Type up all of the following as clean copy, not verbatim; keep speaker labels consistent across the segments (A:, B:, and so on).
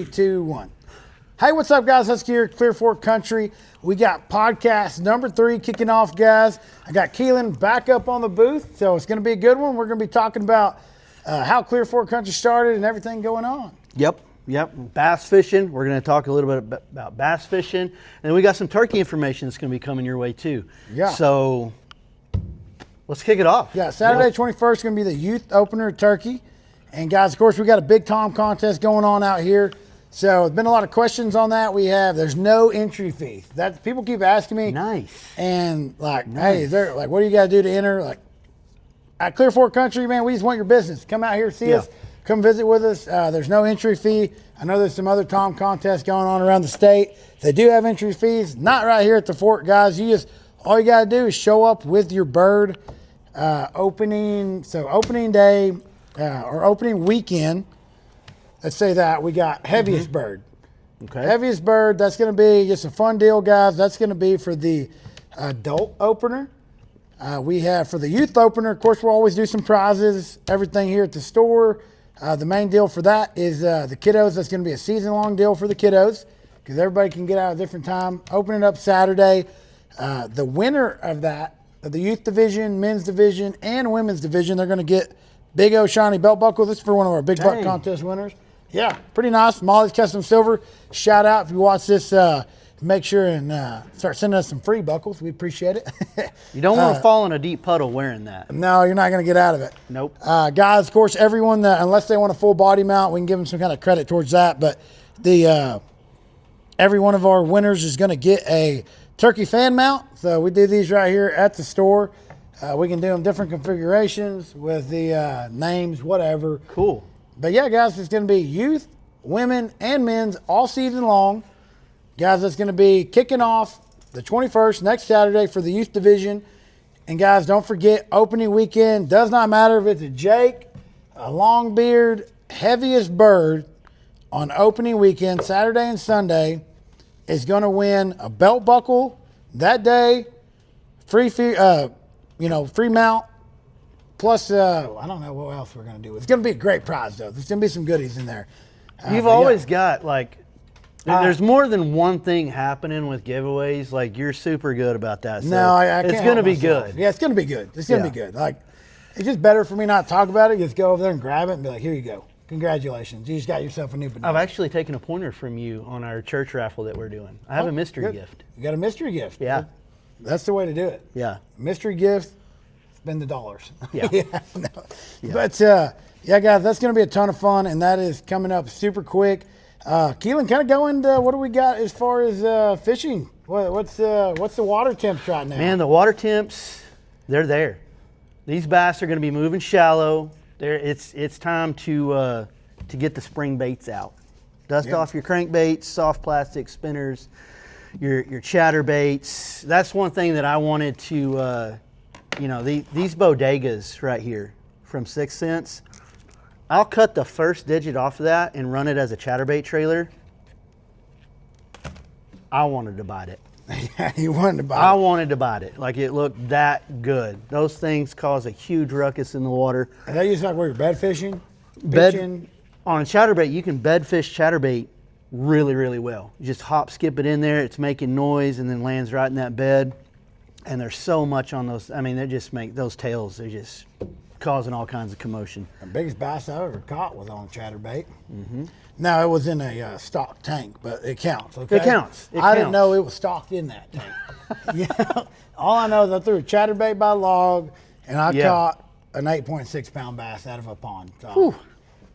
A: 2, 1. Hey, what's up, guys? Husky here, Clear Fork Country. We got podcast number 3 kicking off, guys. I got Keelan back up on the booth, so it's going to be a good one. We're going to be talking about how Clear Fork Country started and everything going on.
B: Yep. Bass fishing. We're going to talk a little bit about bass fishing. And we got some turkey information that's going to be coming your way, too.
A: Yeah.
B: So let's kick it off.
A: Yeah, Saturday 21st is going to be the youth opener turkey. And, guys, of course, we got a big Tom contest going on out here. So there's been a lot of questions on that. There's no entry fee. That people keep asking me.
B: Nice.
A: And hey, what do you got to do to enter? Like at Clear Fork Country, man, we just want your business. Come out here, see us, come visit with us. There's no entry fee. I know there's some other Tom contests going on around the state. They do have entry fees. Not right here at the Fort, guys. All you got to do is show up with your bird. Opening day or opening weekend. Let's say that we got heaviest bird.
B: Okay.
A: Heaviest bird, that's going to be just a fun deal, guys. That's going to be for the adult opener. We have for the youth opener, of course, we'll always do some prizes, everything here at the store. The main deal for that is the kiddos. That's going to be a season-long deal for the kiddos because everybody can get out at a different time. Opening up Saturday. The winner of that, of the youth division, men's division, and women's division, they're going to get Big O Shiny Belt Buckle. This is for one of our Big Buck Contest winners. Yeah, pretty nice. Molly's Custom Silver. Shout out if you watch this. Make sure and start sending us some free buckles. We appreciate it.
B: You don't want to fall in a deep puddle wearing that.
A: No, you're not going to get out of it.
B: Nope.
A: Guys, of course, everyone, unless they want a full body mount, we can give them some kind of credit towards that. But every one of our winners is going to get a turkey fan mount. So we do these right here at the store. We can do them different configurations with the names, whatever.
B: Cool.
A: But yeah, guys, it's going to be youth, women, and men's all season long. Guys, it's going to be kicking off the 21st, next Saturday for the youth division. And guys, don't forget, opening weekend, does not matter if it's a Jake, a Longbeard, heaviest bird on opening weekend, Saturday and Sunday, is going to win a belt buckle that day, free mount, plus, I don't know what else we're going to do. It's going to be a great prize, though. There's going to be some goodies in there.
B: You've always got, there's more than one thing happening with giveaways. You're super good about that. So
A: no, I can't.
B: It's going to be good.
A: Yeah, it's going to be good. It's going to be good. It's just better for me not to talk about it. Just go over there and grab it and be like, here you go. Congratulations. You just got yourself a new banana.
B: I've actually taken a pointer from you on our church raffle that we're doing. I have a mystery gift.
A: You got a mystery gift.
B: Yeah.
A: That's the way to do it.
B: Yeah.
A: Mystery gift. Spend the dollars.
B: Yeah.
A: But, guys, that's going to be a ton of fun, and that is coming up super quick. Keelan, kind of go into what do we got as far as fishing? What's the water temps right now?
B: Man, the water temps, they're there. These bass are going to be moving shallow. It's time to get the spring baits out. Dust off your crankbaits, soft plastic spinners, your chatterbaits. That's one thing that I wanted to. These bodegas right here from 6th Sense, I'll cut the first digit off of that and run it as a chatterbait trailer. I wanted to bite it.
A: Yeah, you wanted to bite it.
B: I wanted to bite it. It looked that good. Those things cause a huge ruckus in the water.
A: And that used where you're bed fishing?
B: On a chatterbait, you can bed fish chatterbait really, really well. You just hop, skip it in there. It's making noise and then lands right in that bed. And there's so much on those. I mean, they just make those tails. They're just causing all kinds of commotion.
A: The biggest bass I ever caught was on chatterbait. Mm-hmm. Now, it was in a stocked tank, but it counts. Okay?
B: It counts.
A: I didn't know it was stocked in that tank. All I know is I threw a chatterbait by log, and I caught an 8.6-pound bass out of a pond. So,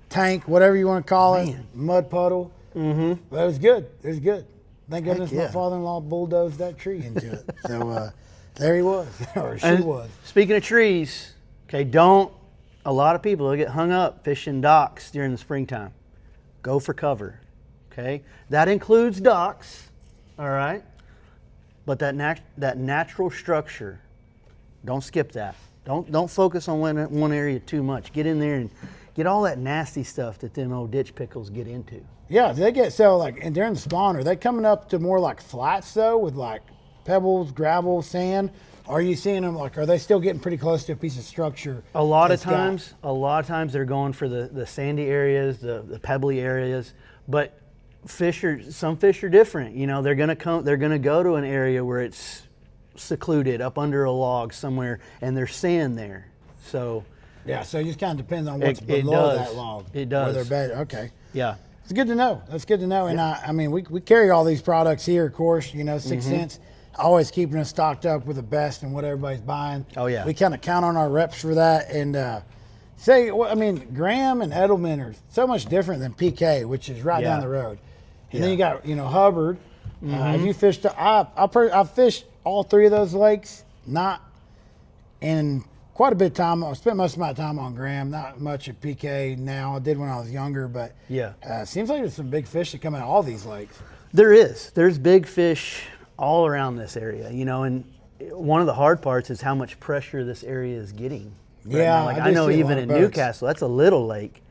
A: tank, whatever you want to call it, mud puddle. Mm-hmm. But it was good. It was good. Thank goodness my father-in-law bulldozed that tree into it. So there he was, or she was.
B: Speaking of trees, a lot of people get hung up fishing docks during the springtime. Go for cover, okay? That includes docks, all right? But that natural structure, don't skip that. Don't focus on one area too much. Get in there and get all that nasty stuff that them old ditch pickles get into.
A: Yeah, they get and during the spawn, are they coming up to more flats though, with pebbles, gravel, sand? Or are you seeing them are they still getting pretty close to a piece of structure?
B: A lot of times they're going for the sandy areas, the pebbly areas. But some fish are different. You know, they're gonna go to an area where it's secluded up under a log somewhere, and there's sand there. So
A: Yeah, so it just kind of depends on what's
B: It
A: below
B: does.
A: that log.
B: It does.
A: Whether better. Okay.
B: yeah,
A: It's good to know. That's good to know. And I mean, we carry all these products here, of course, you know, 6 Cents, always keeping us stocked up with the best and what everybody's buying.
B: Oh, yeah.
A: We kind of count on our reps for that. And I mean, Graham and Edelman are so much different than PK, which is right down
B: Yeah.
A: the road. And then
B: Yeah.
A: you got, you know, Hubbard. Have you fished? I've fished all three of those lakes, not in quite a bit of time. I spent most of my time on Graham, not much at PK now. I did when I was younger, but
B: Yeah.
A: seems like there's some big fish that come out of all these lakes.
B: there's big fish all around this area. You know, and one of the hard parts is how much pressure this area is getting. right
A: Yeah,
B: now. Like
A: I
B: I
A: do
B: know
A: see a
B: even
A: lot of
B: in
A: boats.
B: Newcastle, that's a little lake,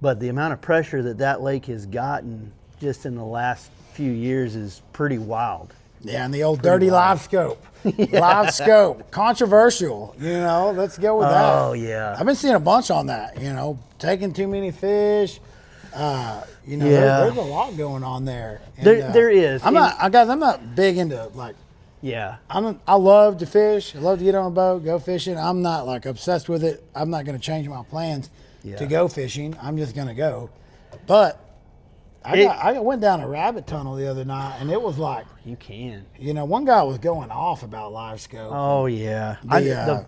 B: but the amount of pressure that lake has gotten just in the last few years is pretty wild.
A: Yeah, and the old dirty live scope. Live scope. Controversial, you know. Let's go with that.
B: Oh, yeah.
A: I've been seeing a bunch on that, you know, taking too many fish. You know,
B: Yeah.
A: there's a lot going on there. And,
B: There is.
A: I'm not big into like
B: Yeah.
A: I love to fish. I love to get on a boat, go fishing. I'm not like obsessed with it. I'm not going to change my plans
B: Yeah.
A: to go fishing. I'm just going to go. But I went down a rabbit tunnel the other night, and it was like,
B: You can.
A: you know, one guy was going off about live scope.
B: Oh yeah.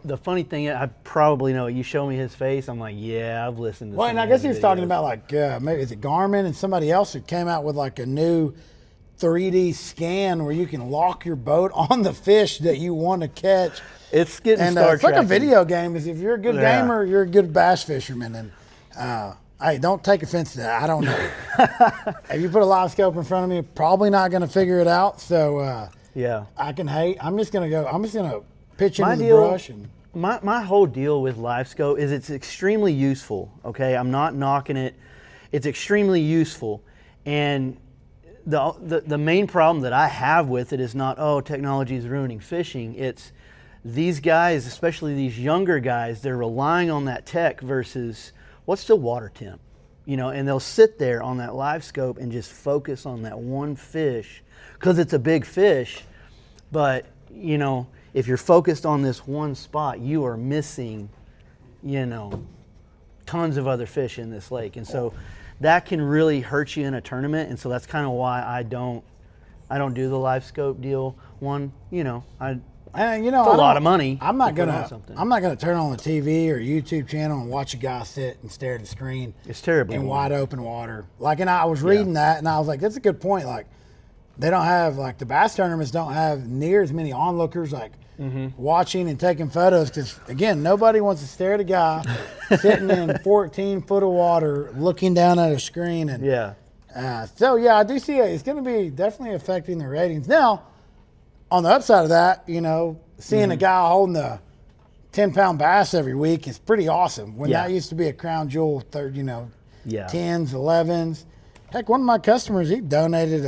B: The funny thing, I probably know. You show me his face, I'm like, yeah, I've listened to.
A: Well,
B: some
A: and I
B: of
A: guess
B: his
A: he was talking
B: videos.
A: about like maybe is it Garmin and somebody else who came out with like a new 3D scan where you can lock your boat on the fish that you want to catch.
B: It's getting
A: And
B: Star
A: it's like a
B: Trek-y.
A: video game. Is if you're a good
B: Yeah.
A: gamer, you're a good bass fisherman. And hey, don't take offense to that. I don't know. If you put a live scope in front of me, probably not going to figure it out. So
B: Yeah.
A: I can hate. I'm just going to pitch
B: My
A: into the
B: deal-
A: brush and.
B: My whole deal with LiveScope is it's extremely useful. Okay, I'm not knocking it. It's extremely useful, and the main problem that I have with it is not technology is ruining fishing. It's these guys, especially these younger guys, they're relying on that tech versus what's the water temp, you know, and they'll sit there on that LiveScope and just focus on that one fish because it's a big fish, but you know, if you're focused on this one spot, you are missing, you know, tons of other fish in this lake. And so that can really hurt you in a tournament. And so that's kind of why I don't do the live scope deal. One, you know,
A: And you know,
B: It's a
A: I
B: lot
A: don't-
B: of money
A: I'm
B: to
A: not
B: put on
A: gonna.
B: something.
A: I'm not gonna turn on the TV or YouTube channel and watch a guy sit and stare at the screen.
B: It's terribly
A: in
B: boring.
A: wide open water. Like, and I was reading that, and I was like, that's a good point. Like, they don't have like the bass tournaments don't have near as many onlookers like watching and taking photos because again, nobody wants to stare at a guy sitting in 14 foot of water looking down at a screen. And
B: yeah.
A: so yeah, I do see it. It's going to be definitely affecting the ratings. Now, on the upside of that, you know, seeing a guy holding the 10-pound bass every week is pretty awesome. When
B: Yeah.
A: that used to be a crown jewel, third, you know,
B: Yeah.
A: 10s, 11s. Heck, one of my customers, he donated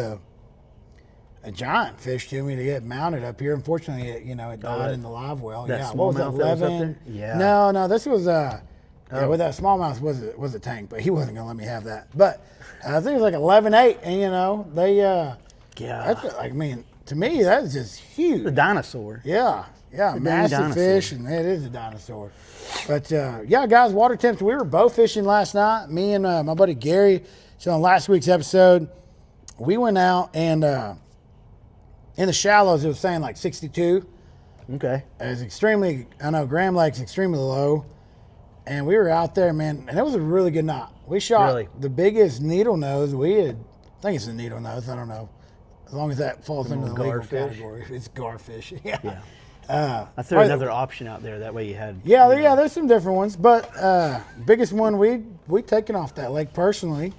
A: a giant fish to me to get mounted up here. Unfortunately, it died in the live well.
B: that
A: Yeah, what was it,
B: smallmouth that was up
A: 11?
B: there? Yeah.
A: No, this was yeah, with that smallmouth was a tank, but he wasn't gonna let me have that. But I think it was like 11.8, and you know they
B: Yeah.
A: that's like, I mean, to me that's just huge.
B: The dinosaur.
A: Yeah,
B: dang
A: massive
B: dinosaur.
A: fish, and it is a dinosaur. But yeah, guys, water temps. We were bow fishing last night. Me and my buddy Gary. So on last week's episode, we went out and in the shallows, it was saying like 62.
B: Okay.
A: It was extremely. I know Graham Lake's extremely low, and we were out there, man, and it was a really good night. We shot
B: Really?
A: the biggest needle nose we had. I think it's a needle nose. I don't know. As long as that falls into the legal
B: garfish?
A: category, it's garfish. Yeah.
B: Yeah. I threw
A: Right.
B: another option out there. That way you had.
A: Yeah, there's some different ones, but biggest one we taken off that lake personally.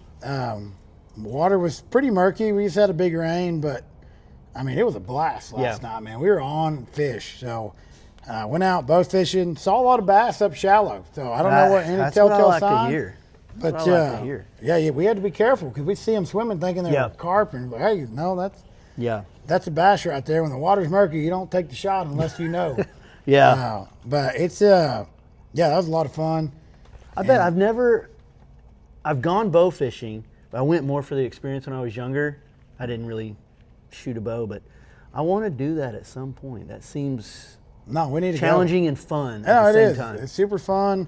A: Water was pretty murky. We just had a big rain, but I mean it was a blast last night, man. We were on fish, so went out bow fishing. Saw a lot of bass up shallow. So I don't know what any
B: That's
A: telltale
B: what I like
A: sign.
B: to hear.
A: But
B: That's what I like to hear.
A: yeah, we had to be careful because we see them swimming thinking they're
B: Yeah.
A: carp, and hey, no,
B: Yeah.
A: that's a bass right there. When the water's murky, you don't take the shot unless you know.
B: Yeah.
A: But it's yeah, that was a lot of fun.
B: I bet I've gone bow fishing, I went more for the experience when I was younger. I didn't really shoot a bow, but I want to do that at some point. That seems
A: No, we need to
B: challenging and fun
A: No,
B: at the
A: it
B: same
A: is.
B: time.
A: It's super fun.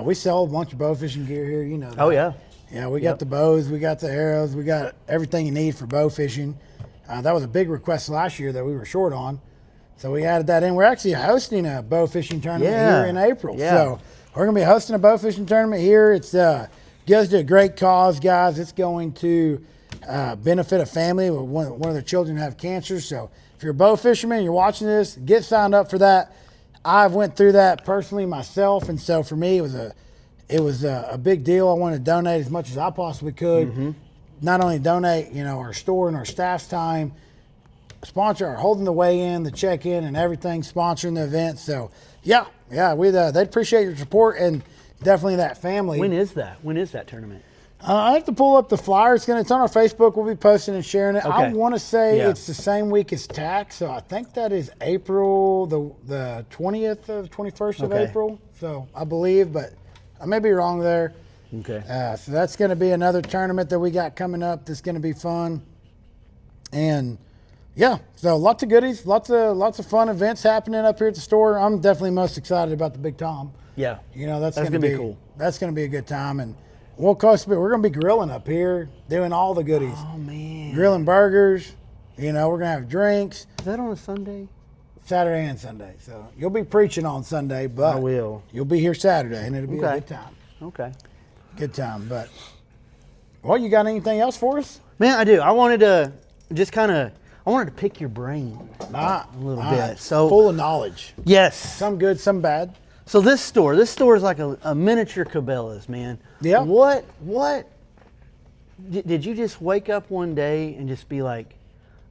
A: We sell a bunch of bow fishing gear here. You know that.
B: Oh yeah.
A: Yeah, we
B: Yep.
A: got the bows, we got the arrows, we got everything you need for bow fishing. That was a big request last year that we were short on. So we added that in. We're actually hosting a bow fishing tournament
B: Yeah.
A: here in April.
B: Yeah.
A: So we're going to be hosting a bow fishing tournament here. It's goes to a great cause, guys. It's going to benefit a family with one of their children have cancer. So if you're a bow fisherman, you're watching this, get signed up for that. I've went through that personally myself, and so for me, it was a big deal. I wanted to donate as much as I possibly could. Not only donate, our store and our staff's time, sponsor our holding the weigh-in, the check-in, and everything, sponsoring the event. So, yeah, they'd appreciate your support and definitely that family.
B: When is that? When is that tournament?
A: I have to pull up the flyer. It's on our Facebook. We'll be posting and sharing it. I
B: Okay.
A: want to say
B: Yeah.
A: it's the same week as TAC, so I think that is April the 20th or 21st of
B: Okay.
A: April. So I believe, but I may be wrong there.
B: Okay.
A: So that's going to be another tournament that we got coming up that's going to be fun. And yeah, so lots of goodies, lots of fun events happening up here at the store. I'm definitely most excited about the Big Tom.
B: Yeah.
A: That's
B: That's
A: gonna
B: gonna be cool.
A: That's going to be a good time. And we're going to be grilling up here, doing all the goodies.
B: Oh man.
A: Grilling burgers. We're going to have drinks
B: Is that on a Sunday?
A: Saturday and Sunday. So you'll be preaching on Sunday, but
B: I will.
A: you'll be here Saturday, and it'll be a
B: Okay.
A: good time.
B: Okay.
A: Good time. But, well, you got anything else for us?
B: Man, I do. I wanted to just I wanted to pick your brain.
A: A
B: little bit. So-
A: full of knowledge.
B: Yes.
A: Some good, some bad.
B: So this store is like a miniature Cabela's, man.
A: Yeah.
B: What did you just wake up one day and just be like,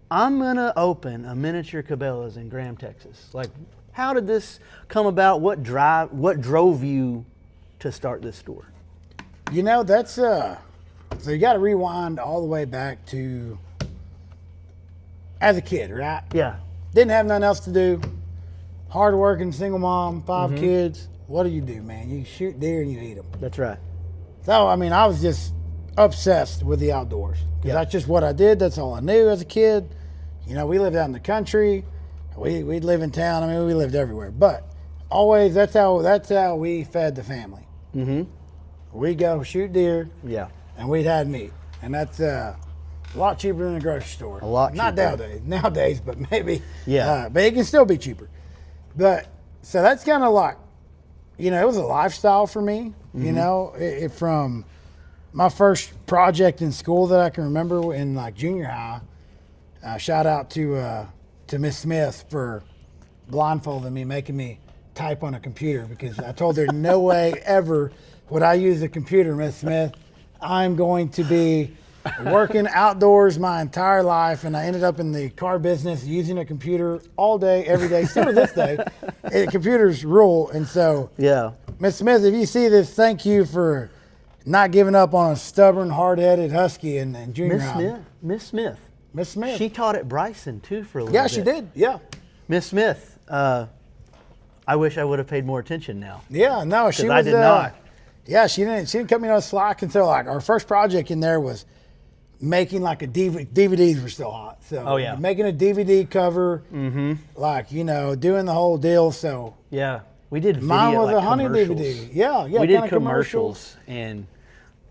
B: I'm gonna open a miniature Cabela's in Graham, Texas? Like, how did this come about? What drove you to start this store?
A: That's so you got to rewind all the way back to as a kid, right?
B: Yeah.
A: Didn't have nothing else to do. Hardworking single mom, 5
B: Mm-hmm.
A: kids. What do? Man, you shoot deer and you eat them.
B: That's right.
A: So I was just obsessed with the outdoors because
B: Yeah.
A: that's just what I did. That's all I knew as a kid. We lived out in the country. We'd live in town. We lived everywhere. But always, that's how we fed the family.
B: Mm-hmm.
A: We'd go shoot deer
B: Yeah.
A: and we'd have meat, and that's a lot cheaper than a grocery store.
B: A lot
A: Not
B: cheaper.
A: nowadays, but maybe.
B: Yeah.
A: But it can still be cheaper. But so that's kind of like, it was a lifestyle for me.
B: Mm-hmm.
A: From my first project in school that I can remember in like junior high. Shout out to Miss Smith for blindfolding me, making me type on a computer, because I told her no way ever would I use a computer, Miss Smith. I'm going to be working outdoors my entire life, and I ended up in the car business using a computer all day, every day, still to this day. Computers rule, and so
B: Yeah.
A: Miss Smith, if you see this, thank you for not giving up on a stubborn, hard-headed husky in junior high.
B: Miss Smith.
A: Miss Smith.
B: She taught at Bryson too for a little
A: Yeah,
B: bit.
A: she did. Yeah.
B: Miss Smith. I wish I would have paid more attention now.
A: Yeah, no, she was.
B: I did not.
A: Yeah, she didn't cut me no slack until like our first project in there was making like a DVD. DVDs were still hot, so
B: Oh, yeah.
A: making a DVD cover, like doing the whole deal. So
B: Yeah, we did video,
A: mine was
B: like
A: a hunting
B: commercials.
A: DVD. Yeah,
B: We did
A: kinda
B: commercials and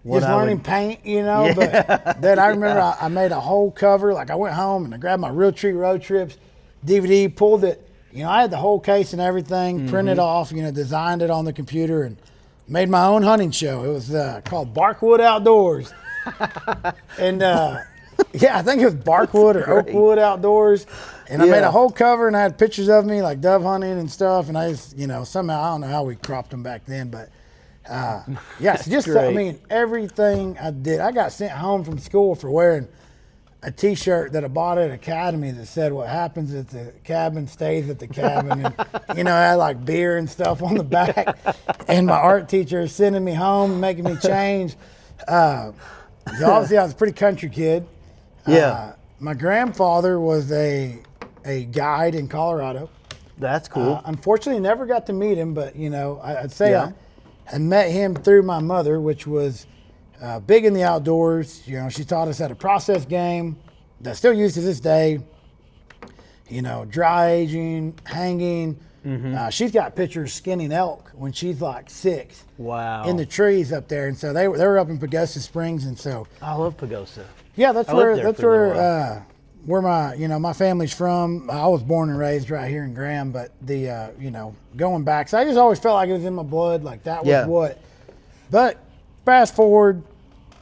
B: what
A: Just
B: I
A: learning
B: would,
A: paint, But then I remember I made a whole cover. Like I went home and I grabbed my Real Tree Road Trips DVD, pulled it. I had the whole case and everything printed off. Designed it on the computer and made my own hunting show. It was called Barkwood Outdoors, and yeah, I think it was Barkwood or Oakwood Outdoors. And I made
B: Yeah.
A: a whole cover and I had pictures of me like dove hunting and stuff. And I just, somehow I don't know how we cropped them back then, but. Yeah, so just
B: great.
A: everything I did. I got sent home from school for wearing a T-shirt that I bought at Academy that said "What happens at the cabin stays at the cabin," and I had like beer and stuff on the back. And my art teacher is sending me home, making me change. Obviously, I was a pretty country kid.
B: Yeah.
A: My grandfather was a guide in Colorado.
B: That's cool.
A: Unfortunately, never got to meet him, but I'd say
B: Yeah.
A: I met him through my mother, which was big in the outdoors. You know, she taught us how to process game that's still used to this day. You know, dry aging, hanging. She's got pictures skinning elk when she's like 6.
B: Wow.
A: In the trees up there, and so they were up in Pagosa Springs, and so
B: I love Pagosa.
A: yeah, that's
B: I lived there for a little
A: where my family's from. I was born and raised right here in Graham, but the going back, so I just always felt like it was in my blood, like that was
B: Yeah.
A: what. But fast forward,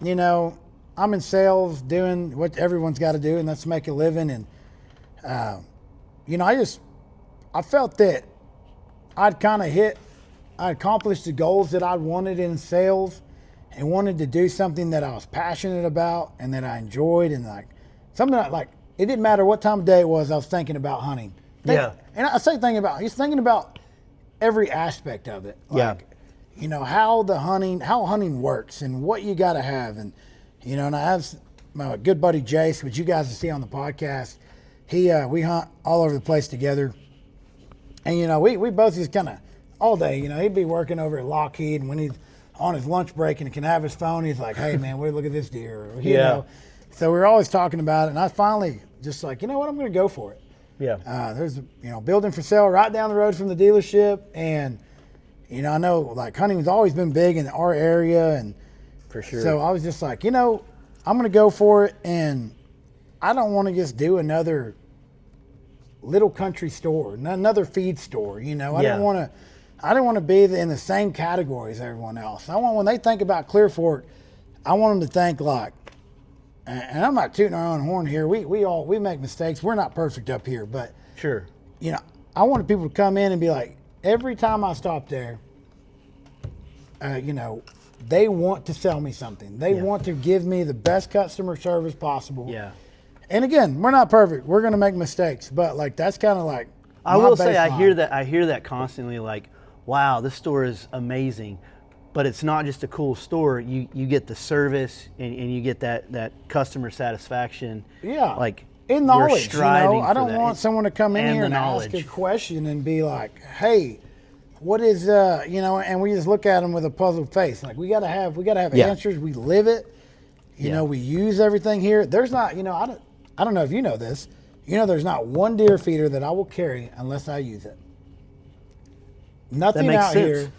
A: you know, I'm in sales doing what everyone's got to do, and that's make a living. And I felt that I'd accomplished the goals that I wanted in sales, and wanted to do something that I was passionate about and that I enjoyed, and like something like it didn't matter what time of day it was. I was thinking about hunting. And I say thinking about. He's thinking about every aspect of it. Like, you know, how hunting works and what you got to have. And, you know, and I have my good buddy Jace, which you guys will see on the podcast. We hunt all over the place together. And, you know, we both just kind of all day, you know, he'd be working over at Lockheed, and when he's on his lunch break and can have his phone, he's like, hey man, look at this deer. Or, you know. So we were always talking about it. And I finally just like, you know what, I'm going to go for it.
B: Yeah.
A: There's a building for sale right down the road from the dealership. And, you know, I know like hunting has always been big in our area. And
B: For sure.
A: so I was just like, you know, I'm going to go for it. And I don't want to just do another little country store, another feed store. You know, I didn't want to be in the same category as everyone else. When they think about Clear Fork, I want them to think like, and I'm not tooting our own horn here. We make mistakes. We're not perfect up here, but
B: Sure.
A: you know, I wanted people to come in and be like, every time I stop there, you know, they want to sell me something. They want to give me the best customer service possible.
B: Yeah.
A: And again, we're not perfect. We're going to make mistakes, but like that's kind of like
B: I
A: my
B: will say I
A: baseline.
B: hear that constantly, like, wow, this store is amazing. But it's not just a cool store. You get the service and you get that customer satisfaction.
A: Yeah.
B: Like
A: in
B: you're
A: knowledge,
B: striving
A: I
B: for
A: don't
B: that.
A: want someone to come in
B: And
A: here
B: the
A: and ask a
B: knowledge.
A: question and be like, "Hey, what is you know?" And we just look at them with a puzzled face. Like we gotta have
B: Yeah.
A: answers. We live it. You know, we use everything here. There's not, you know, I don't know if you know this. You know, there's not one deer feeder that I will carry unless I use it. Nothing
B: makes
A: out
B: sense.
A: here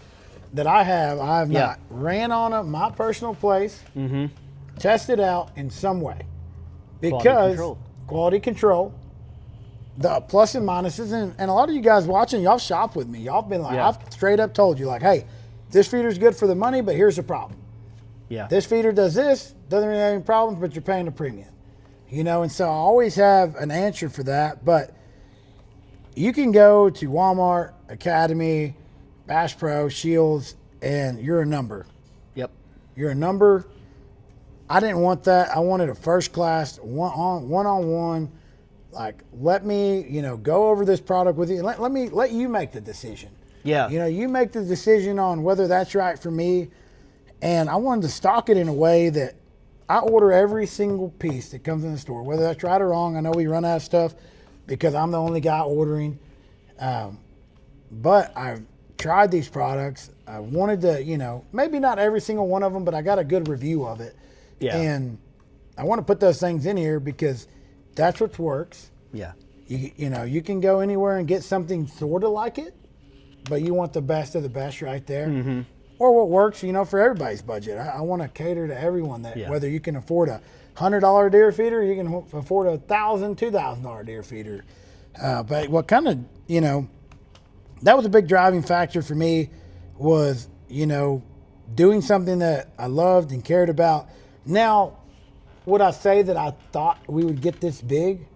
A: that I have
B: Yeah.
A: not ran on my personal place, tested out in some way. Because quality control, the plus and minuses, and a lot of you guys watching, y'all shop with me. Y'all been like, I've straight up told you, like, hey, this feeder's good for the money, but here's the problem.
B: Yeah.
A: This feeder does this, doesn't really have any problems, but you're paying a premium. You know, and so I always have an answer for that. But you can go to Walmart, Academy, Bass Pro, Shields, and you're a number.
B: Yep.
A: You're a number. I didn't want that. I wanted a first class, one-on-one. Like, let me, you know, go over this product with you. Let you make the decision.
B: Yeah.
A: You know, you make the decision on whether that's right for me. And I wanted to stock it in a way that I order every single piece that comes in the store, whether that's right or wrong. I know we run out of stuff because I'm the only guy ordering. But I've tried these products. I wanted to, you know, maybe not every single one of them, but I got a good review of it.
B: Yeah.
A: And I want to put those things in here because that's what works.
B: Yeah.
A: You know, you can go anywhere and get something sort of like it, but you want the best of the best right there.
B: Mm-hmm.
A: Or what works, you know, for everybody's budget. I want to cater to everyone that whether you can afford a $100 deer feeder, you can afford a $1,000, $2,000 deer feeder. But what kind of, you know, that was a big driving factor for me was, you know, doing something that I loved and cared about. Now, would I say that I thought we would get this big?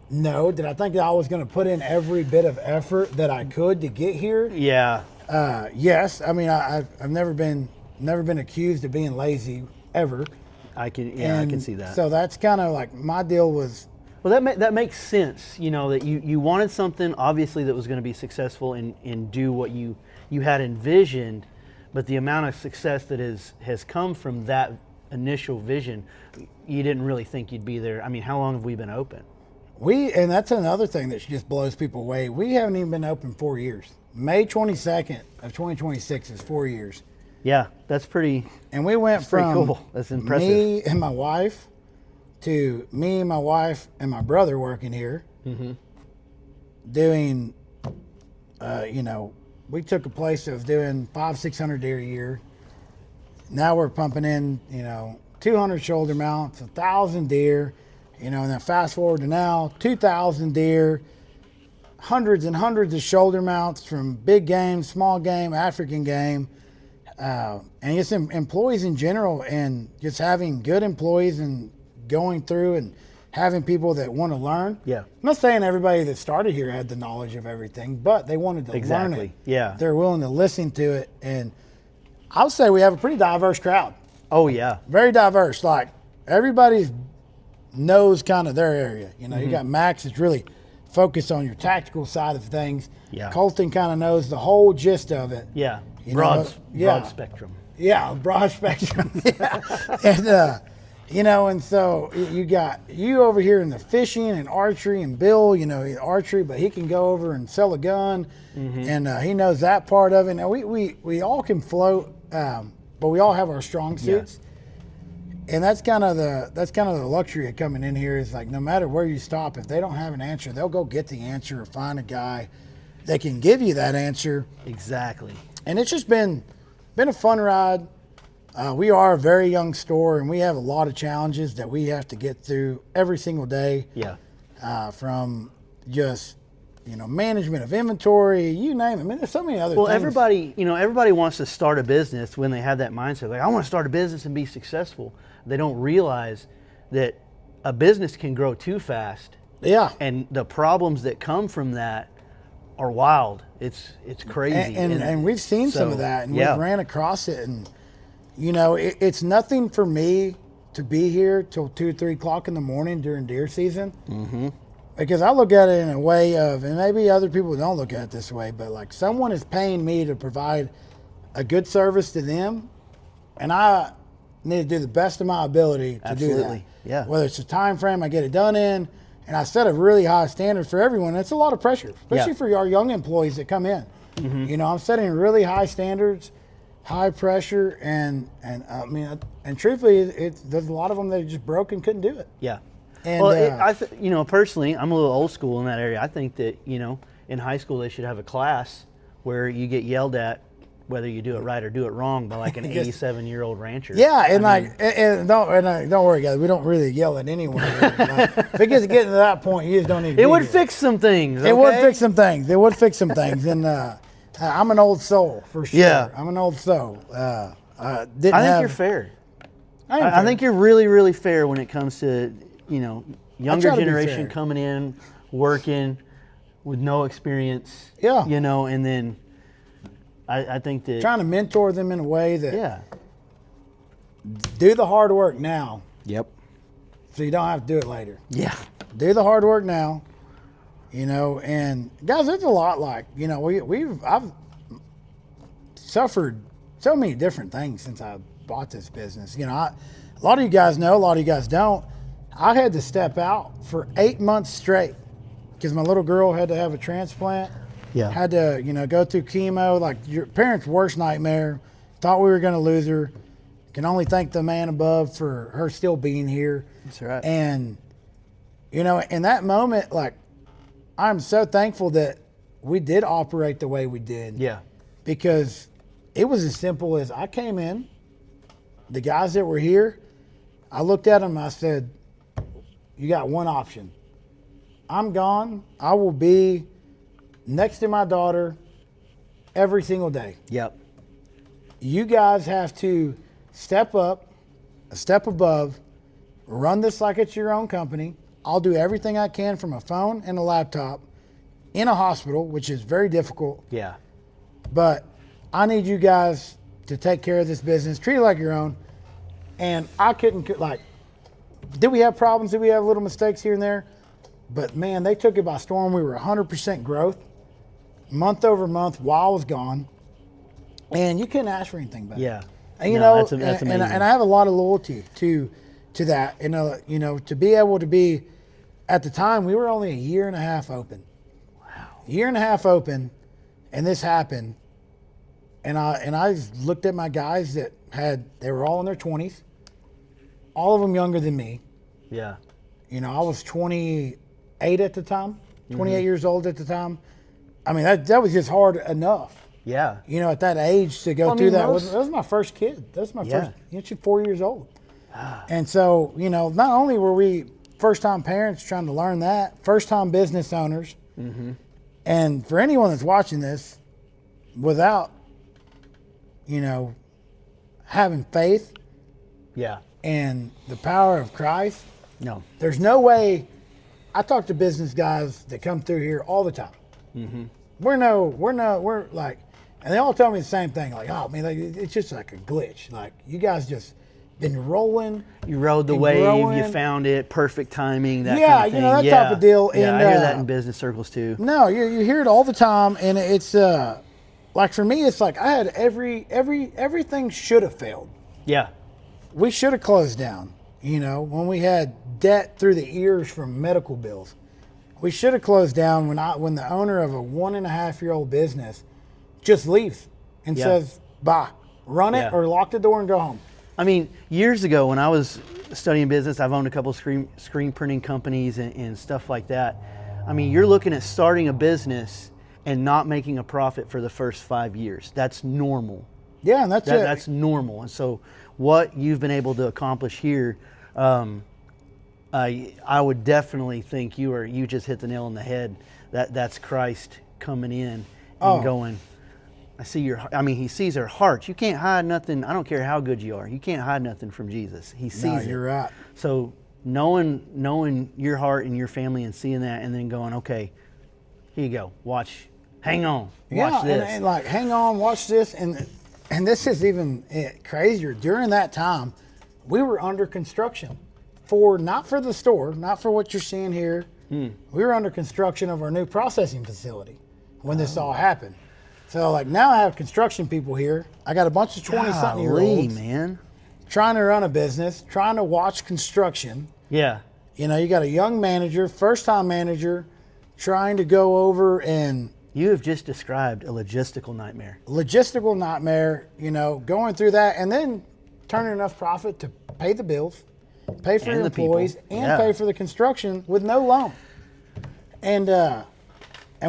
A: No. Did I think that I was going to put in every bit of effort that I could to get here?
B: Yeah.
A: Yes. I mean, I've never been accused of being lazy ever.
B: I can see that.
A: So that's kind of like my deal was.
B: Well, that makes sense. You know, that you wanted something obviously that was going to be successful and do what you had envisioned, but the amount of success that has come from that initial vision, you didn't really think you'd be there. I mean, how long have we been open?
A: And that's another thing that just blows people away. We haven't even been open 4 years. May 22nd of 2026 is 4 years.
B: Yeah, that's pretty.
A: And we went
B: pretty
A: from
B: cool. That's impressive.
A: me and my wife to me, my wife, and my brother working here, doing, we took a place that was doing 500-600 deer a year. Now we're pumping in, 200 shoulder mounts, 1,000 deer, and then fast forward to now, 2,000 deer, hundreds and hundreds of shoulder mounts from big game, small game, African game, and just employees in general, and just having good employees and going through and having people that want to learn.
B: Yeah.
A: I'm not saying everybody that started here had the knowledge of everything, but they wanted to learn
B: Exactly.
A: it.
B: Yeah.
A: They're willing to listen to it. And I would say we have a pretty diverse crowd.
B: Oh yeah.
A: Very diverse. Like everybody knows kind of their area. You got Max that's really focused on your tactical side of things.
B: Yeah.
A: Colton kind of knows the whole gist of it.
B: Yeah.
A: You
B: Broad,
A: know, yeah.
B: broad spectrum.
A: Yeah, broad spectrum. Yeah. And, and so you got you over here in the fishing and archery, and Bill, archery, but he can go over and sell a gun, and he knows that part of it. Now we all can float, but we all have our strong suits. And that's kind of the luxury of coming in here is like no matter where you stop, if they don't have an answer, they'll go get the answer or find a guy that can give you that answer.
B: Exactly.
A: And it's just been a fun ride. We are a very young store, and we have a lot of challenges that we have to get through every single day.
B: Yeah.
A: From just management of inventory, you name it. I mean, there's so many other
B: Well,
A: things.
B: everybody wants to start a business when they have that mindset. Like, I want to start a business and be successful. They don't realize that a business can grow too fast,
A: Yeah.
B: and the problems that come from that are wild. It's crazy.
A: And we've seen some of
B: so,
A: that, and
B: yeah.
A: we've ran across it. And it's nothing for me to be here till 2 or 3 o'clock in the morning during deer season. Mm-hmm. Because I look at it in a way of, and maybe other people don't look at it this way, but like someone is paying me to provide a good service to them, and I need to do the best of my ability to do that.
B: Absolutely. Yeah.
A: Whether it's the time frame I get it done in, and I set a really high standard for everyone. It's a lot of pressure, especially
B: Yeah.
A: for our young employees that come in. I'm setting really high standards, high pressure, and I mean, and truthfully, there's a lot of them that are just broke and couldn't do it.
B: Yeah.
A: And,
B: Well, personally, I'm a little old school in that area. I think that, in high school they should have a class where you get yelled at whether you do it right or do it wrong by like an 87-year-old rancher.
A: Yeah, and don't worry, guys. We don't really yell at anyone. If it gets getting to that point, you just don't need to.
B: It would fix some things.
A: It would
B: okay?
A: fix some things. It would fix some things. And I'm an old soul for sure.
B: Yeah.
A: I'm an old soul.
B: I think you're fair.
A: I am
B: I
A: fair.
B: think you're really, really fair when it comes to, younger
A: try to be
B: generation
A: fair.
B: coming in, working with no experience.
A: Yeah.
B: And then I think that.
A: Trying to mentor them in a way that
B: Yeah.
A: do the hard work now,
B: Yep.
A: so you don't have to do it later.
B: Yeah.
A: Do the hard work now, and guys, it's a lot like, I've suffered so many different things since I bought this business. A lot of you guys know, a lot of you guys don't. I had to step out for 8 months straight because my little girl had to have a transplant.
B: Yeah.
A: Had to, go through chemo, like your parents' worst nightmare. Thought we were going to lose her. Can only thank the man above for her still being here.
B: That's right.
A: And, in that moment, like, I'm so thankful that we did operate the way we did.
B: Yeah.
A: Because it was as simple as I came in, the guys that were here, I looked at them, I said, you got one option. I'm gone. I will be next to my daughter every single day.
B: Yep.
A: You guys have to step up, a step above, run this like it's your own company. I'll do everything I can from a phone and a laptop in a hospital, which is very difficult.
B: Yeah.
A: But I need you guys to take care of this business, treat it like your own. And I couldn't, did we have problems? Did we have little mistakes here and there? But man, they took it by storm. We were 100% growth, month over month while I was gone. And you couldn't ask for anything better.
B: Yeah.
A: And,
B: That's amazing.
A: and I have a lot of loyalty to that. And, to be able to be, at the time, we were only a year and a half open. Wow. A year and a half open, and this happened. And I looked at my guys that they were all in their 20s, all of them younger than me.
B: Yeah.
A: You know, I was 28 at the time, 28 years old at the time. I mean, that was just hard enough.
B: Yeah.
A: You know, at that age to go
B: Well, I
A: through
B: mean,
A: that.
B: most-
A: That was my first kid. That was my
B: Yeah.
A: first, you know, she's 4 years old. And so, you know, not only were we first-time parents trying to learn that, first-time business owners, and for anyone that's watching this, without, you know, having faith
B: Yeah.
A: and the power of Christ,
B: No.
A: there's no way. I talk to business guys that come through here all the time. We're like, and they all tell me the same thing. Like, oh man, like, it's just like a glitch. Like, you guys just been rolling.
B: You rode the
A: and
B: wave,
A: growing.
B: you found it, perfect timing, that
A: Yeah,
B: kind of thing.
A: you know, that type of deal.
B: Yeah,
A: And,
B: I hear that in business circles too.
A: No, you hear it all the time, and it's like for me, it's like I had everything should have failed.
B: Yeah.
A: We should have closed down. You know, when we had debt through the ears from medical bills, we should have closed down when the owner of a 1.5-year-old business just leaves and
B: Yeah.
A: says, bye, run it
B: Yeah.
A: or lock the door and go home.
B: I mean, years ago when I was studying business, I've owned a couple of screen printing companies and stuff like that. I mean, you're looking at starting a business and not making a profit for the first 5 years. That's normal.
A: Yeah, and that's it.
B: That's normal. And so what you've been able to accomplish here, I would definitely think you just hit the nail on the head. That's Christ coming in and going, I see he sees our hearts. You can't hide nothing. I don't care how good you are. You can't hide nothing from Jesus. He sees
A: No,
B: it.
A: you're right.
B: So knowing your heart and your family and seeing that and then going, okay, here you go. Watch. Hang on. Watch this.
A: And like, hang on, watch this. And this is even crazier. During that time, we were under construction not for the store, not for what you're seeing here. We were under construction of our new processing facility when this all happened. So like now I have construction people here. I got a bunch of 20-something year
B: Golly,
A: olds
B: man.
A: trying to run a business, trying to watch construction.
B: Yeah.
A: You know, you got a young manager, first-time manager, trying to go over and
B: You have just described a logistical nightmare.
A: logistical nightmare, you know, going through that and then turning enough profit to pay the bills, pay for
B: And
A: your
B: the people.
A: employees, and
B: Yeah.
A: pay for the construction with no loan. And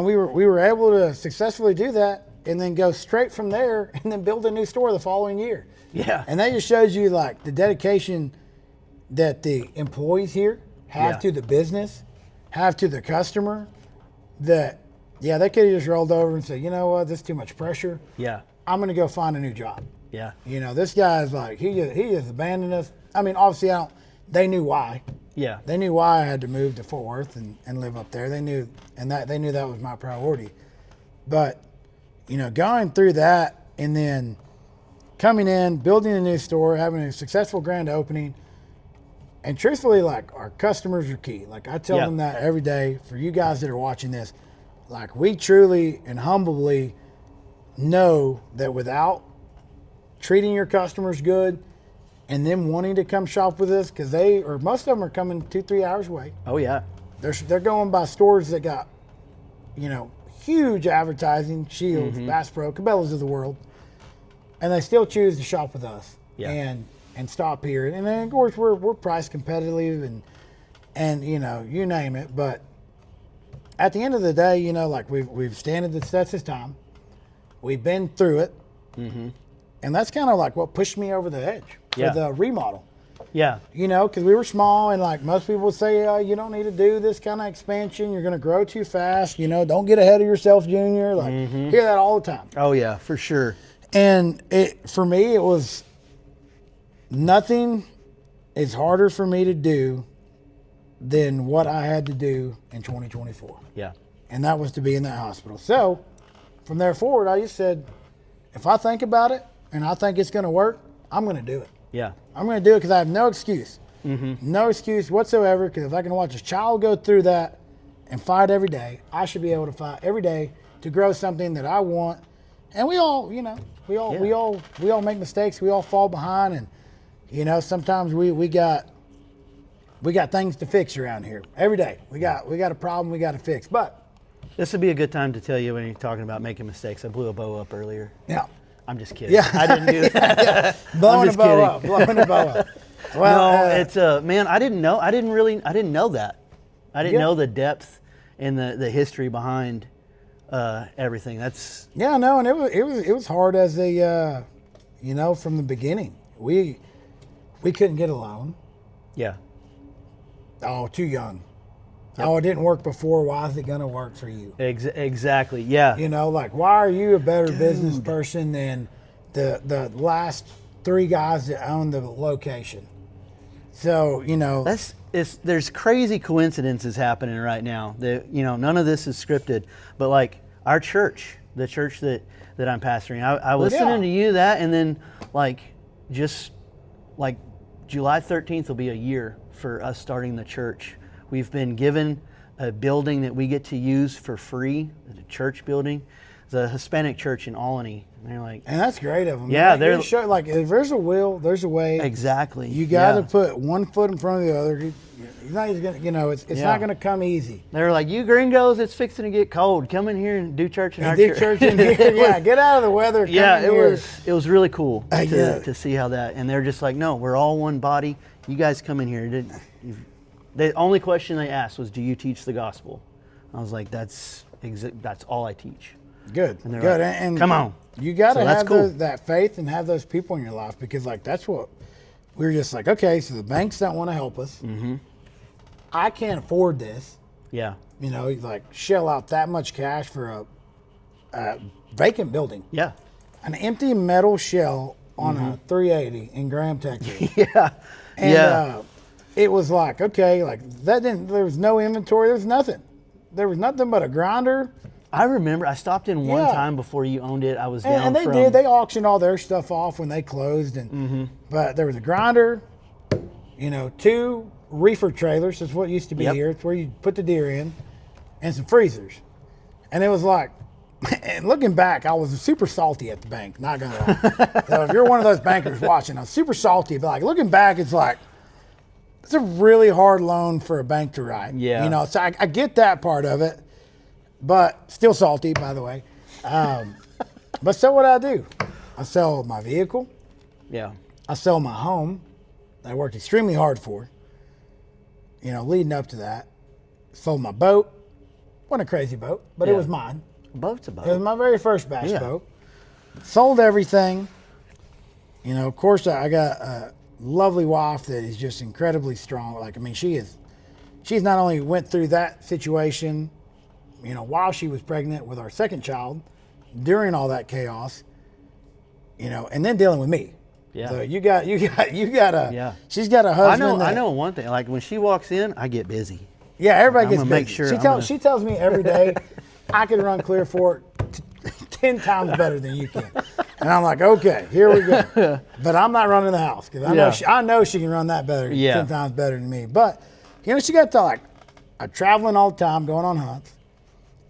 A: we were able to successfully do that and then go straight from there and then build a new store the following year.
B: Yeah.
A: And that just shows you like the dedication that the employees here have
B: Yeah.
A: to the business, have to the customer, that yeah, they could have just rolled over and said, you know what, this is too much pressure.
B: Yeah.
A: I'm gonna go find a new job.
B: Yeah.
A: You know, this guy's like he just abandoned us. I mean, obviously they knew why.
B: Yeah.
A: They knew why I had to move to Fort Worth and live up there. They knew that was my priority. But, you know, going through that and then coming in, building a new store, having a successful grand opening, and truthfully, like, our customers are key. Like, I tell
B: Yeah.
A: them that every day. For you guys that are watching this, like, we truly and humbly know that without treating your customers good and them wanting to come shop with us, because most of them are coming 2-3 hours away.
B: Oh, yeah.
A: They're going by stores that got, you know, huge advertising, Shields, Bass Pro, Cabela's of the world, and they still choose to shop with us
B: Yeah.
A: and stop here. And then of course we're price competitive and you know, you name it. But at the end of the day, you know, like we've standed the test of time, we've been through it, and that's kind of like what pushed me over the edge for
B: Yeah.
A: the remodel.
B: Yeah.
A: You know, because we were small, and like most people would say, you don't need to do this kind of expansion. You're going to grow too fast. You know, don't get ahead of yourself, Junior. Like, hear that all the time.
B: Oh, yeah, for sure.
A: And for me, it was nothing is harder for me to do than what I had to do in 2024.
B: Yeah.
A: And that was to be in that hospital. So from there forward, I just said, if I think about it and I think it's going to work, I'm going to do it.
B: Yeah.
A: I'm going to do it because I have no excuse. No excuse whatsoever, because if I can watch a child go through that and fight every day, I should be able to fight every day to grow something that I want. And we all, you know, we all make mistakes. We all fall behind, and you know, sometimes we got things to fix around here every day. We got a problem we got to fix. But
B: This would be a good time to tell you when you're talking about making mistakes. I blew a bow up earlier.
A: yeah,
B: I'm just kidding.
A: Yeah.
B: I didn't do that.
A: Blowing
B: just
A: a bow
B: kidding.
A: up. Blowing a bow up. Well,
B: No, it's man. I didn't know. I didn't know that. I didn't
A: Yeah.
B: know the depth and the history behind everything. That's
A: yeah, no, and it was hard as a, from the beginning. We couldn't get a loan.
B: yeah.
A: Oh, too young. Oh, it didn't work before. Why is it going to work for you?
B: Exactly. Yeah.
A: Like, why are you a better business person than the last 3 guys that own the location? So,
B: There's crazy coincidences happening right now. That none of this is scripted. But like our church, the church that I'm pastoring, I was listening to you and then just July 13th will be a year for us starting the church. We've been given a building that we get to use for free, a church building. It's a Hispanic church in Albany. And they're like,
A: and that's great of them.
B: Yeah,
A: they're if there's a will, there's a way.
B: exactly.
A: You got to put one foot in front of the other. He's not even gonna, it's not gonna come easy.
B: They're like, you gringos, it's fixing to get cold. Come in here and do church in our
A: Do
B: church.
A: church in here. Yeah, get out of the weather. Come
B: Yeah,
A: in
B: it
A: here.
B: was really cool
A: Yeah.
B: to see how that. And they're just like, no, we're all one body. You guys come in here. The only question they asked was, do you teach the gospel? I was like, that's all I teach.
A: Good.
B: And they're
A: Good.
B: like,
A: And
B: come on.
A: You got to
B: So that's
A: have
B: cool.
A: that faith and have those people in your life, because that's what we were just like, okay, so the banks don't want to help us. Mm-hmm. I can't afford this.
B: Yeah.
A: Shell out that much cash for a vacant building.
B: Yeah.
A: An empty metal shell on a 380 in Graham, Texas.
B: Yeah.
A: And it was like, okay, there was no inventory. There was nothing. There was nothing but a grinder.
B: I remember I stopped in one
A: Yeah.
B: time before you owned it. I was down
A: And they
B: from,
A: did. They auctioned all their stuff off when they closed. But there was a grinder, 2 reefer trailers. That's what used to be
B: Yep.
A: here. It's where you put the deer in, and some freezers. And it was like, and looking back, I was super salty at the bank, not going to lie. So if you're one of those bankers watching, I was super salty. But looking back, it's like, it's a really hard loan for a bank to write.
B: Yeah.
A: So I get that part of it, but still salty, by the way. But so what I do, I sell my vehicle.
B: Yeah.
A: I sell my home that I worked extremely hard for, leading up to that. Sold my boat. Wasn't a crazy boat, but it
B: Yeah.
A: was mine.
B: Boat's a boat.
A: It was my very first bass
B: Yeah.
A: boat. Sold everything. Of course, I got a lovely wife that is just incredibly strong. She's not only went through that situation, while she was pregnant with our second child, during all that chaos, and then dealing with me.
B: Yeah.
A: So you got a,
B: Yeah.
A: she's got a
B: I
A: husband.
B: know one thing. Like when she walks in, I get busy.
A: Yeah, everybody
B: I'm
A: gets
B: gonna
A: busy.
B: make sure
A: She tells me every day I can run Clear Fork 10 times better than you can. And I'm like, okay, here we go. But I'm not running the house, because I know she can run that better, 10 times better than me. But, she got to I'm traveling all the time, going on hunts.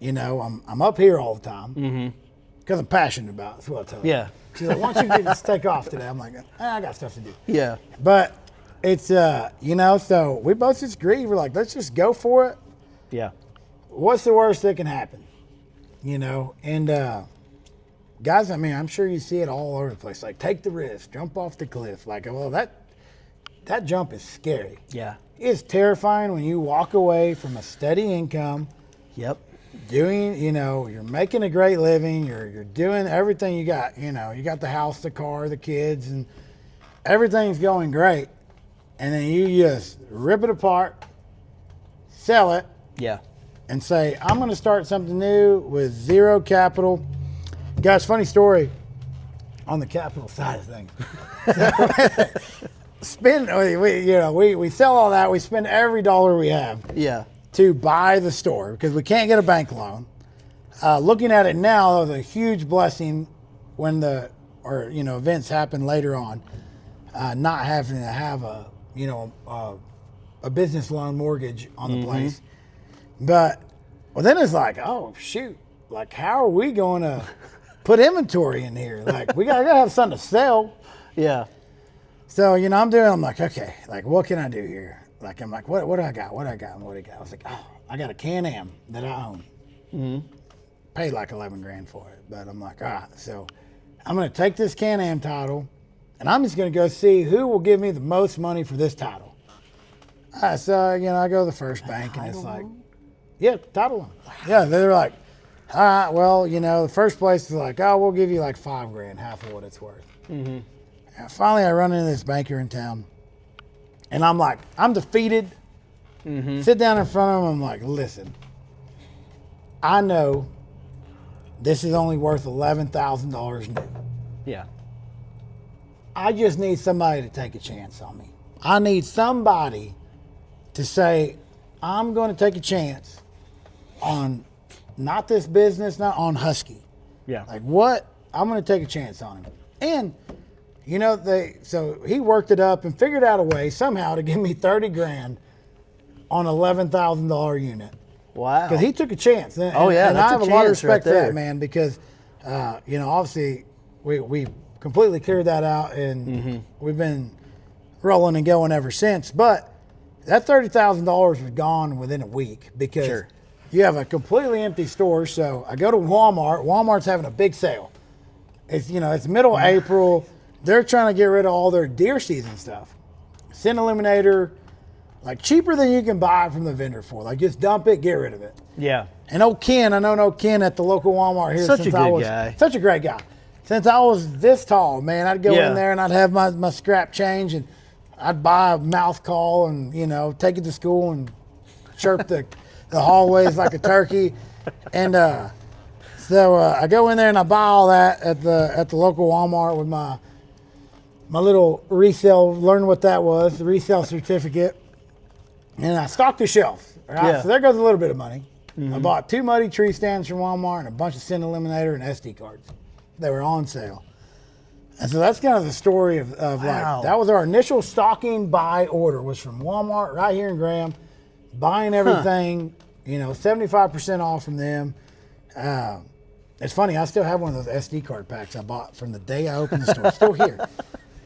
A: I'm up here all the time because I'm passionate about it. That's what I tell her.
B: Yeah.
A: She's like, why don't you just take off today? I'm like, I got stuff to do.
B: Yeah.
A: But it's, so we both just agreed. We're like, let's just go for it.
B: Yeah.
A: What's the worst that can happen? And guys, I'm sure you see it all over the place. Like, take the risk, jump off the cliff. That jump is scary.
B: Yeah.
A: It's terrifying when you walk away from a steady income,
B: Yep.
A: doing, you're making a great living, you're doing everything you got, you got the house, the car, the kids, and everything's going great. And then you just rip it apart, sell it,
B: Yeah.
A: and say, I'm going to start something new with zero capital. Guys, funny story on the capital side of things. We sell all that. We spend every dollar we have
B: Yeah.
A: to buy the store because we can't get a bank loan. Looking at it now, that was a huge blessing when events happen later on, not having to have a business loan mortgage on the place. But then it's like, oh shoot, how are we going to put inventory in here? We gotta have something to sell.
B: Yeah.
A: So, I'm like, okay, what can I do here? I'm like, what do I got? What do I got? And what do I got? I was like, oh, I got a Can-Am that I own. Paid like $11,000 for it. But I'm like, all right. So I'm going to take this Can-Am title, and I'm just going to go see who will give me the most money for this title. So, you know, I go to the first bank, and it's like, yeah, title loan. Yeah, they're like, all right, well, you know, the first place is like, oh, we'll give you like $5,000, half of what it's worth. And finally, I run into this banker in town, and I'm like, I'm defeated. Sit down in front of him. I'm like, listen, I know this is only worth $11,000 new.
B: Yeah.
A: I just need somebody to take a chance on me. I need somebody to say, I'm going to take a chance on not this business, not on Husky.
B: Yeah.
A: Like what? I'm going to take a chance on him. And, you know, so he worked it up and figured out a way somehow to give me $30,000 on $11,000 unit.
B: Wow.
A: Because he took a chance. And,
B: Oh, yeah,
A: and
B: that's
A: I have
B: a
A: a lot of
B: chance right
A: respect for
B: there.
A: that, man, because, you know, obviously we completely cleared that out and we've been rolling and going ever since. But that $30,000 was gone within a week because
B: Sure.
A: you have a completely empty store. So I go to Walmart. Walmart's having a big sale. It's, you know, it's middle of April. They're trying to get rid of all their deer season stuff. Scent Eliminator, like cheaper than you can buy it from the vendor for. Like just dump it, get rid of it.
B: Yeah.
A: And old Ken, I known Ken at the local Walmart here.
B: Such a
A: since I
B: good
A: was,
B: guy.
A: Such a great guy. Since I was this tall, man, I'd go
B: Yeah.
A: in there and I'd have my scrap change and I'd buy a mouth call and, you know, take it to school and chirp the hallways like a turkey. And so I go in there and I buy all that at the local Walmart with my little resale, learn what that was, the resale certificate. And I stocked the shelf. Right?
B: Yeah.
A: So there goes a little bit of money. I bought 2 Muddy Tree stands from Walmart and a bunch of Scent Eliminator and SD cards. They were on sale. And so that's kind of the story of
B: Wow.
A: like, that was our initial stocking buy order was from Walmart right here in Graham, buying everything, you know, 75% off from them. It's funny, I still have one of those SD card packs I bought from the day I opened the store, still here.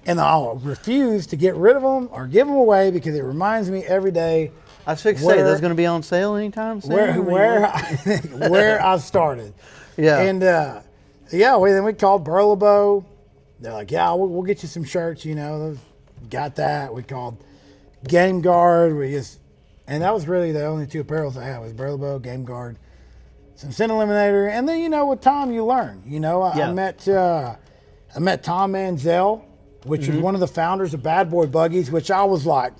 A: And I'll refuse to get rid of them or give them away because it reminds me every day
B: I was fixing to say, those going to be on sale anytime soon?
A: where I started.
B: Yeah.
A: And then we called Burlebo. They're like, yeah, we'll get you some shirts, you know. Got that. We called Game Guard. And that was really the only 2 apparels I had was Burlebo, Game Guard, some Scent Eliminator. And then, you know, with time you learn. You know, I met Tom Manziel, which was one of the founders of Bad Boy Buggies, which I was like,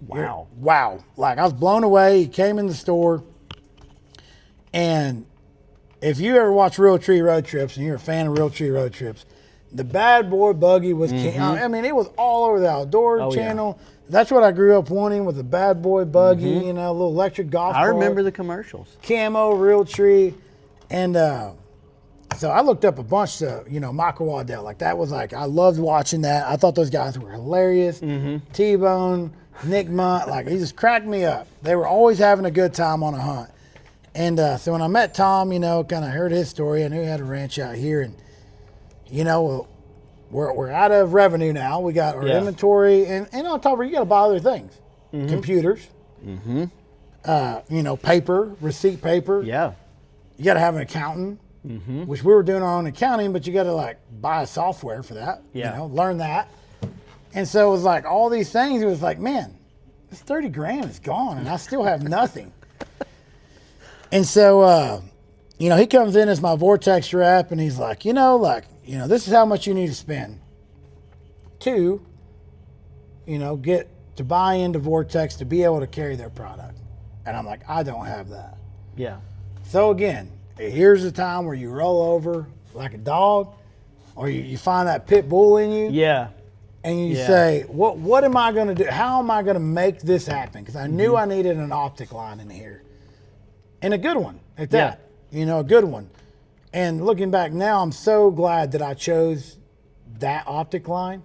A: wow. Like I was blown away. He came in the store. And if you ever watch Real Tree Road Trips and you're a fan of Real Tree Road Trips, the Bad Boy Buggy was king. I mean, it was all over the outdoor channel.
B: Yeah.
A: That's what I grew up wanting with the Bad Boy Buggy, you know, a little electric golf
B: I
A: cart.
B: remember the commercials.
A: Camo, Real Tree. And so I looked up a bunch of, you know, Michael Waddell. Like that was like, I loved watching that. I thought those guys were hilarious. T-Bone, Nick Munt, like he just cracked me up. They were always having a good time on a hunt. And so when I met Tom, you know, kind of heard his story. I knew he had a ranch out here. And, you know, we're out of revenue now. We got our inventory. And on top of it, you got to buy other things. Computers. You know, paper, receipt paper.
B: Yeah.
A: You got to have an accountant, which we were doing our own accounting, but you got to like buy a software for that.
B: Yeah.
A: You know, learn that. And so it was like all these things. It was like, man, this $30,000 is gone and I still have nothing. And so, you know, he comes in as my Vortex rep and he's like, this is how much you need to spend to, you know, get to buy into Vortex to be able to carry their product. And I'm like, I don't have that.
B: Yeah.
A: So again, here's the time where you roll over like a dog or you find that pit bull in you.
B: Yeah.
A: And you say, what am I going to do? How am I going to make this happen? Because I knew I needed an optic line in here. And a good one at that. You know, a good one. And looking back now, I'm so glad that I chose that optic line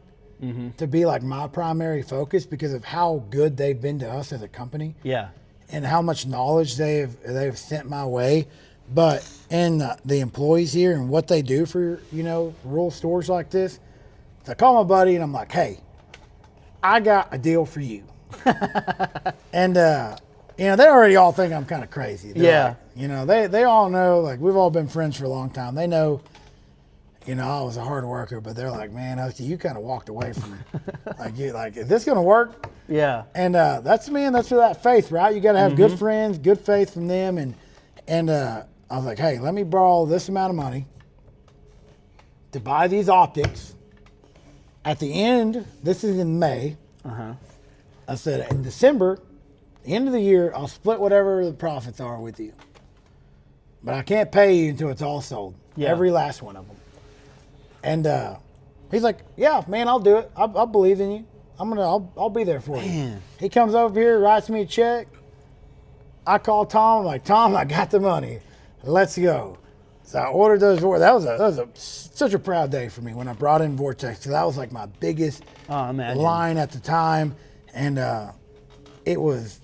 A: to be like my primary focus because of how good they've been to us as a company.
B: Yeah.
A: And how much knowledge they've sent my way. But and the employees here and what they do for, you know, rural stores like this. So I call my buddy and I'm like, hey, I got a deal for you. And, you know, they already all think I'm kind of crazy. They're like, you know, they all know, like, we've all been friends for a long time. They know, you know, I was a hard worker, but they're like, man, Husky, you kind of walked away from like, is this going to work?
B: Yeah.
A: And that's where that faith, right? You got to have good friends, good faith from them. And I was like, hey, let me borrow this amount of money to buy these optics. At the end, this is in May. I said, in December, the end of the year, I'll split whatever the profits are with you. But I can't pay you until it's all sold.
B: Yeah.
A: Every last one of them. And he's like, yeah, man, I'll do it. I'll believe in you. I'll be there for you.
B: Man.
A: He comes over here, writes me a check. I call Tom. I'm like, Tom, I got the money. Let's go. So I ordered those. That was such a proud day for me when I brought in Vortex. So that was like my biggest line at the time, and it was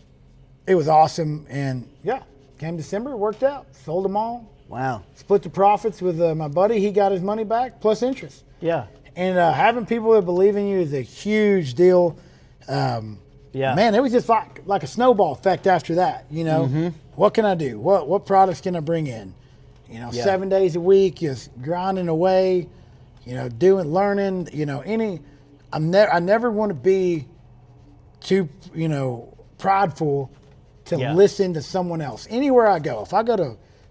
A: awesome. And yeah, came December, it worked out. Sold them all.
B: Wow.
A: Split the profits with my buddy. He got his money back plus interest.
B: Yeah.
A: And having people that believe in you is a huge deal.
B: Yeah.
A: Man, it was just like a snowball effect after that. You know, what can I do? What products can I bring in? You know, 7 days a week, just grinding away. You know, learning. You know, I never want to be too, you know, prideful to listen to someone else. Anywhere I go, if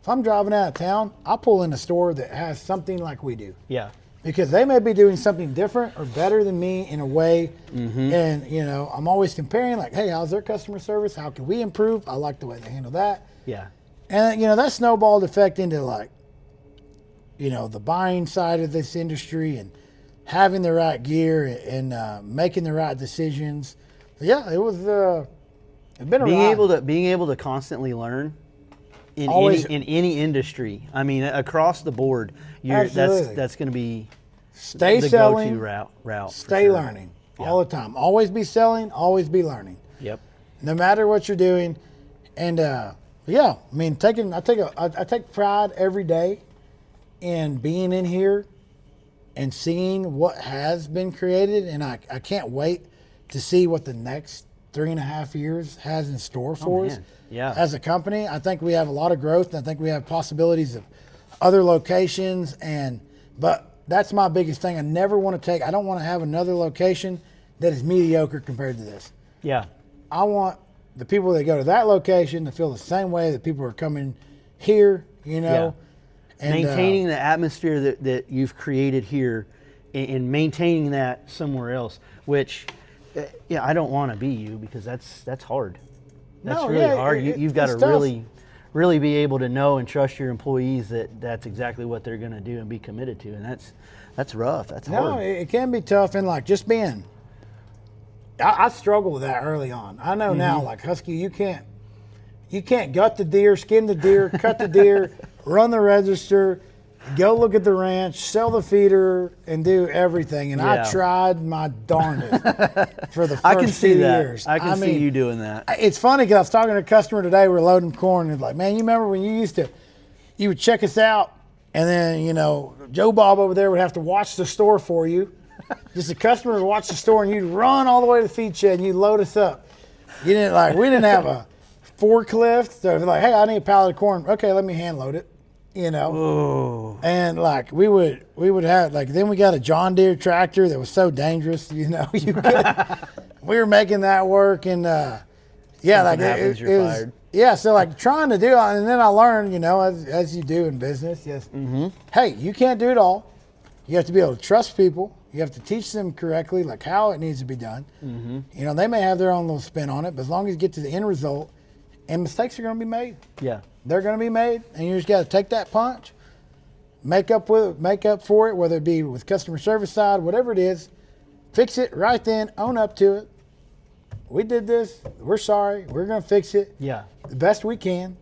A: I'm driving out of town, I pull in a store that has something like we do.
B: Yeah.
A: Because they may be doing something different or better than me in a way. And, you know, I'm always comparing, like, hey, how's their customer service? How can we improve? I like the way they handle that.
B: Yeah.
A: And, you know, that snowballed effect into, like, you know, the buying side of this industry and having the right gear and making the right decisions. So, yeah, it's been a ride.
B: Being able to constantly learn in any industry. I mean, across the board, that's going to be
A: stay
B: the
A: selling,
B: go-to route.
A: Stay learning all the time. Always be selling. Always be learning.
B: Yep.
A: No matter what you're doing, and yeah, I mean, I take pride every day in being in here and seeing what has been created, and I can't wait to see what the next 3.5 years has in store for us.
B: Yeah.
A: As a company, I think we have a lot of growth, and I think we have possibilities of other locations, but that's my biggest thing. I don't want to have another location that is mediocre compared to this.
B: Yeah.
A: I want the people that go to that location to feel the same way that people are coming here, you know.
B: Yeah. And maintaining the atmosphere that you've created here and maintaining that somewhere else, which, yeah, I don't want to be you because that's hard. That's really hard. You've got to really be able to know and trust your employees that that's exactly what they're going to do and be committed to. And that's rough. That's hard.
A: No, it can be tough. And like just being, I struggled with that early on. I know now, like Husky, you can't gut the deer, skin the deer, cut the deer, run the register, go look at the ranch, sell the feeder, and do everything. And I tried my darndest for the first 2 years.
B: I can see you doing that.
A: It's funny because I was talking to a customer today. We're loading corn, and it's like, man, you remember when you would check us out, and then, you know, Joe Bob over there would have to watch the store for you. Just a customer would watch the store, and you'd run all the way to the feed shed, and you'd load us up. We didn't have a forklift. So if like, hey, I need a pallet of corn. Okay, let me hand load it. You know,
B: oh.
A: And like we would have like then we got a John Deere tractor that was so dangerous. You know, we were making that work, and yeah, like it was fired. Yeah. So like trying to do it, and then I learned, you know, as you do in business, hey, you can't do it all. You have to be able to trust people. You have to teach them correctly, like how it needs to be done. You know, they may have their own little spin on it, but as long as you get to the end result, and mistakes are going to be made.
B: Yeah.
A: They're going to be made, and you just got to take that punch, make up for it, whether it be with customer service side, whatever it is, fix it right then, own up to it. We did this. We're sorry. We're going to fix it.
B: Yeah.
A: The best we can,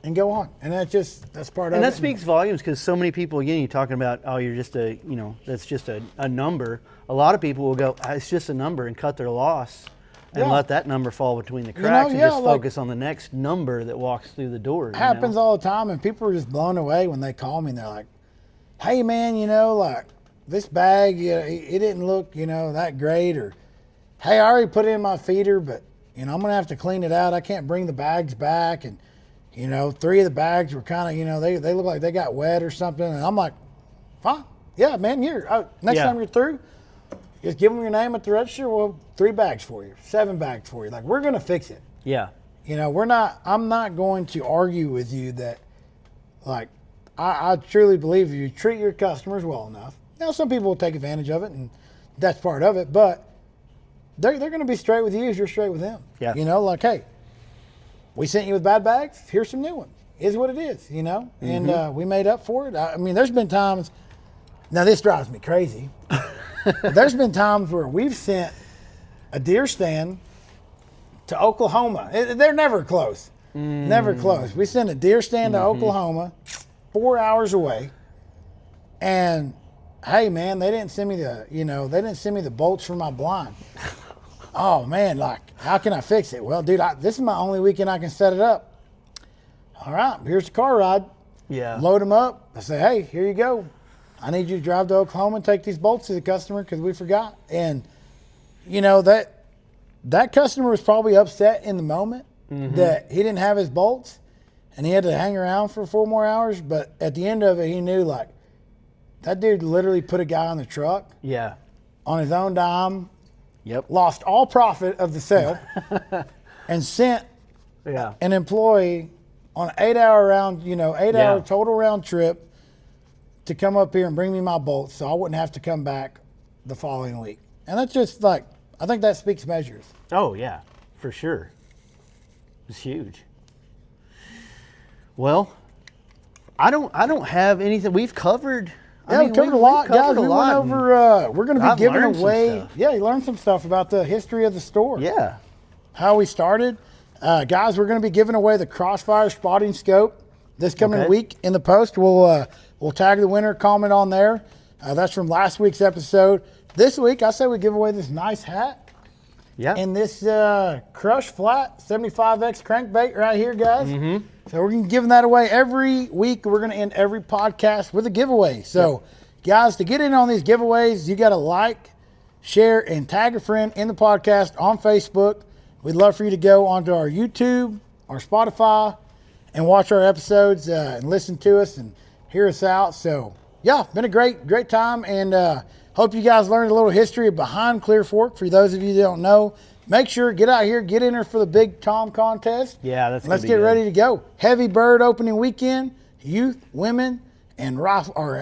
A: and go on. And that's part of it.
B: And that speaks volumes because so many people, again, you're talking about, oh, you're just that's just a number. A lot of people will go, it's just a number, and cut their loss. And let that number fall between the cracks and just focus on the next number that walks through the door. It
A: happens all the time, and people are just blown away when they call me and they're like, hey, man, you know, like this bag, you know, it didn't look, you know, that great. Or, hey, I already put it in my feeder, but, you know, I'm going to have to clean it out. I can't bring the bags back. And, you know, 3 of the bags were kind of, you know, they look like they got wet or something. And I'm like, fine, Yeah, man, next
B: Yeah.
A: time you're through, just give them your name at the register. Well, 3 bags for you, 7 bags for you. Like, we're going to fix it.
B: Yeah.
A: You know, I'm not going to argue with you that, like, I truly believe if you treat your customers well enough. Now, some people will take advantage of it, and that's part of it, but they're going to be straight with you as you're straight with them.
B: Yeah.
A: You know, like, hey, we sent you with bad bags. Here's some new ones. Is what it is, you know? And we made up for it. I mean, there's been times, now this drives me crazy, but there's been times where we've sent a deer stand to Oklahoma. They're never close. Never close. We sent a deer stand to Oklahoma, 4 hours away, and hey, man, they didn't send me the bolts for my blind. Oh man, like, how can I fix it? Well, dude, this is my only weekend I can set it up. All right, here's the car ride.
B: Yeah.
A: Load them up. I say, hey, here you go. I need you to drive to Oklahoma and take these bolts to the customer because we forgot. And you know that customer was probably upset in the moment that he didn't have his bolts and he had to hang around for 4 more hours. But at the end of it, he knew, like, that dude literally put a guy on the truck
B: Yeah.
A: on his own dime,
B: Yep.
A: lost all profit of the sale, and sent
B: Yeah.
A: an employee on an 8-hour round, 8-hour
B: Yeah.
A: total round trip to come up here and bring me my bolts so I wouldn't have to come back the following week. And that's just like, I think that speaks measures.
B: Oh yeah, for sure. It's huge. Well, I don't have anything. We've covered.
A: Yeah, we covered a lot, guys.
B: covered a
A: We
B: lot,
A: went over, we're going to
B: I've
A: be giving
B: learned some
A: away,
B: stuff.
A: yeah, you learned some stuff about the history of the store.
B: Yeah.
A: How we started. Guys, we're going to be giving away the Crossfire spotting scope this coming
B: Okay.
A: week in the post. We'll tag the winner, comment on there. That's from last week's episode. This week, I say we give away this nice hat
B: Yeah.
A: and this Crush Flat 75X crankbait right here, guys. So we're going to be giving that away every week. We're going to end every podcast with a giveaway. So, guys, to get in on these giveaways, you got to like, share, and tag a friend in the podcast on Facebook. We'd love for you to go onto our YouTube, our Spotify, and watch our episodes and listen to us and hear us out. So, yeah, been a great time, and hope you guys learned a little history behind Clear Fork. For those of you that don't know, make sure, get out here, get in there for the Big Tom contest.
B: Yeah, that's
A: Let's
B: gonna be
A: get
B: good.
A: ready to go. Heavy bird opening weekend, youth, women, and rifle. Or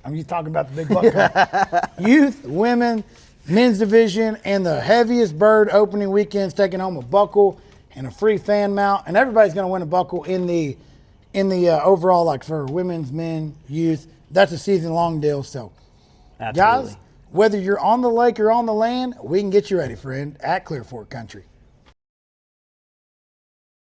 A: I'm just talking about the big buck hunt. Youth, women, men's division, and the heaviest bird opening weekend's taking home a buckle and a free fan mount, and everybody's going to win a buckle in the overall, like, for women's, men, youth. That's a season-long deal. So,
B: Absolutely.
A: guys, whether you're on the lake or on the land, we can get you ready, friend, at Clear Fork Country.